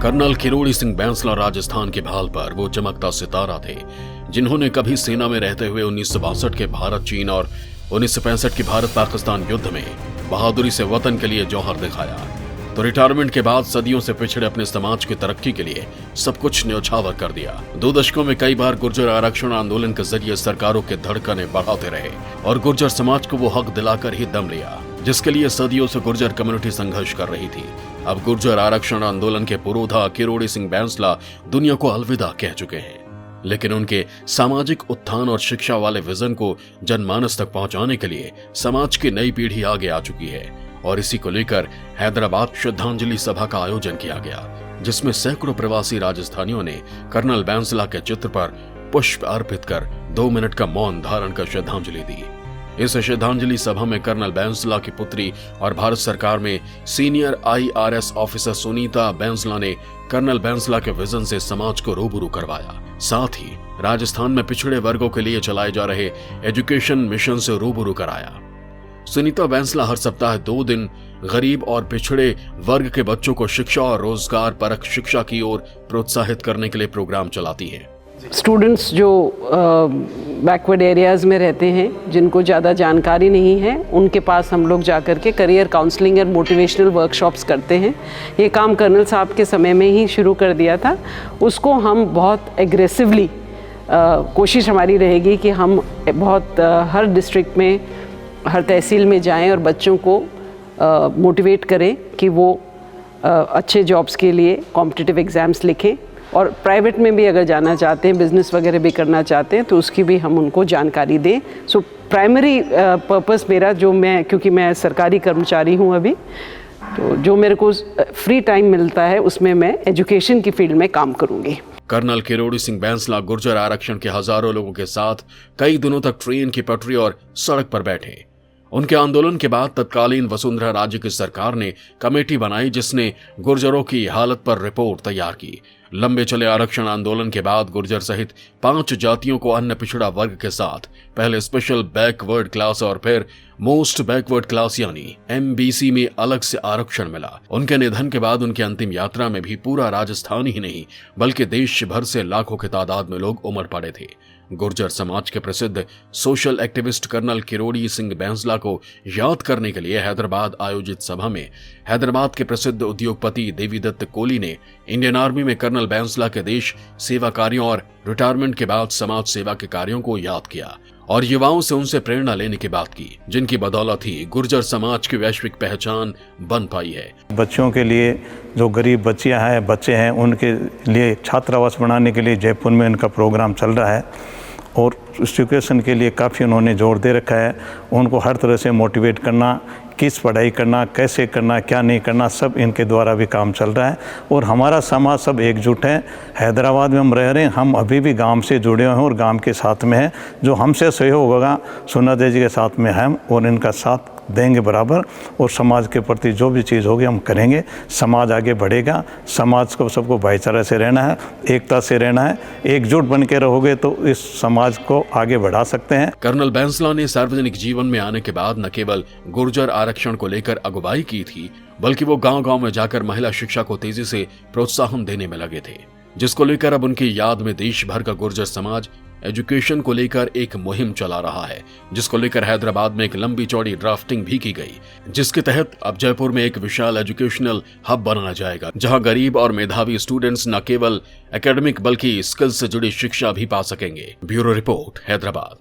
Colonel Kirori Singh Bainsla Rajasthan के भाल पर वो चमकता सितारा थे जिन्होंने कभी सेना में रहते हुए 1962 के भारत चीन और 1965 की भारत पाकिस्तान युद्ध में बहादुरी से वतन के लिए जौहर दिखाया, तो रिटायरमेंट के बाद सदियों से पिछड़े अपने समाज की तरक्की के लिए सब कुछ न्यौछावर कर दिया। 2 दशकों में कई बार गुर्जर आरक्षण आंदोलन के जरिए सरकारों के धड़कने बढ़ाते रहे और गुर्जर समाज को वो हक दिलाकर ही दम लिया जिसके लिए सदियों से गुर्जर कम्युनिटी संघर्ष कर रही थी। अब गुर्जर आरक्षण आंदोलन के पुरोधा किरोड़ी सिंह बैंसला दुनिया को अलविदा कह चुके हैं, लेकिन उनके सामाजिक उत्थान और शिक्षा वाले विजन को जनमानस तक पहुंचाने के लिए समाज की नई पीढ़ी आगे आ चुकी है और इसी को लेकर हैदराबाद श्रद्धांजलि सभा का आयोजन किया गया, जिसमें सैकड़ों प्रवासी राजस्थानियों ने कर्नल बैंसला के चित्र पर पुष्प अर्पित कर 2 मिनट का मौन धारण कर श्रद्धांजलि दी। इस श्रद्धांजलि सभा में कर्नल बैंसला की पुत्री और भारत सरकार में senior IRS officer Sunita Bainsla ने कर्नल बैंसला के विजन से समाज को रूबरू करवाया। साथ ही राजस्थान में पिछड़े वर्गों के लिए चलाए जा रहे एजुकेशन मिशन से रूबरू कराया। सुनीता बैंसला हर सप्ताह 2 दिन गरीब और पिछड़े वर्ग के बच्चों को शिक्षा और रोजगार परक शिक्षा की ओर प्रोत्साहित करने के लिए प्रोग्राम चलाती है। स्टूडेंट्स जो बैकवर्ड एरियाज़ में रहते हैं, जिनको ज़्यादा जानकारी नहीं है, उनके पास हम लोग जाकर के करियर काउंसलिंग और मोटिवेशनल वर्कशॉप्स करते हैं। ये काम कर्नल साहब के समय में ही शुरू कर दिया था। उसको हम बहुत एग्रेसिवली कोशिश हमारी रहेगी कि हम बहुत हर डिस्ट्रिक्ट में, हर तहसील में जाएं और बच्चों को मोटिवेट करें कि वो अच्छे जॉब्स के लिए कॉम्पिटिटिव एग्ज़ाम्स लिखें और प्राइवेट में भी अगर जाना चाहते हैं, बिजनेस वगैरह भी करना चाहते हैं, तो उसकी भी हम उनको जानकारी दें। सो प्राइमरी पर्पस मेरा, जो मैं, क्योंकि मैं सरकारी कर्मचारी हूँ अभी, तो जो मेरे को फ्री टाइम मिलता है उसमें मैं एजुकेशन की फील्ड में काम करूँगी। कर्नल किरोड़ी सिंह बैंसला गुर्जर आरक्षण के हजारों लोगों के साथ कई दिनों तक ट्रेन की पटरी और सड़क पर बैठे। उनके आंदोलन के बाद तत्कालीन वसुंधरा राज्य की सरकार ने कमेटी बनाई जिसने गुर्जरों की हालत पर रिपोर्ट तैयार की। लंबे चले आरक्षण आंदोलन के बाद गुर्जर सहित 5 जातियों को अन्य पिछड़ा वर्ग के साथ पहले स्पेशल बैकवर्ड क्लास और फिर मोस्ट बैकवर्ड क्लास यानी MBC में अलग से आरक्षण मिला। उनके निधन के बाद उनकी अंतिम यात्रा में भी पूरा राजस्थान ही नहीं बल्कि देश भर से लाखों की तादाद में लोग उमड़ पड़े थे। गुर्जर समाज के प्रसिद्ध social activist colonel Kirori Singh Bainsla को याद करने के लिए हैदराबाद आयोजित सभा में हैदराबाद के प्रसिद्ध उद्योगपति देवीदत्त कोहली ने इंडियन आर्मी में कर्नल बैंसला के देश सेवा कार्यों और रिटायरमेंट के बाद समाज सेवा के कार्यों को याद किया और युवाओं से उनसे प्रेरणा लेने की बात की, जिनकी बदौलत ही गुर्जर समाज की वैश्विक पहचान बन पाई है। बच्चों के लिए, जो गरीब बच्चियां हैं, बच्चे हैं, उनके लिए छात्रावास बनाने के लिए जयपुर में उनका प्रोग्राम चल रहा है और एजुकेशन के लिए काफ़ी उन्होंने जोर दे रखा है। उनको हर तरह से मोटिवेट करना, किस पढ़ाई करना, कैसे करना, क्या नहीं करना, सब इनके द्वारा भी काम चल रहा है और हमारा समाज सब एकजुट है। हैदराबाद में हम रह रहे हैं, हम अभी भी गांव से जुड़े हुए हैं और गांव के साथ में हैं। जो हमसे सहयोग होगा सुनीता जी के साथ में हम और इनका साथ देंगे बराबर और समाज के प्रति जो भी चीज़ होगी हम करेंगे। समाज आगे बढ़ेगा। समाज को सबको भाईचारा से रहना है, एकता से रहना है। एकजुट बन के रहोगे तो इस समाज को आगे बढ़ा सकते हैं। कर्नल बैंसला ने सार्वजनिक जीवन में आने के बाद न केवल गुर्जर आरक्षण को लेकर अगुवाई की थी बल्कि वो गांव-गांव में जाकर महिला शिक्षा को तेजी से प्रोत्साहन देने में लगे थे, जिसको लेकर अब उनकी याद में देश भर का गुर्जर समाज एजुकेशन को लेकर एक मुहिम चला रहा है, जिसको लेकर हैदराबाद में एक लंबी चौड़ी ड्राफ्टिंग भी की गई, जिसके तहत अब जयपुर में एक विशाल एजुकेशनल हब बनाया जाएगा जहां गरीब और मेधावी स्टूडेंट्स न केवल एकेडमिक बल्कि स्किल्स से जुड़ी शिक्षा भी पा सकेंगे। Bureau report, Hyderabad.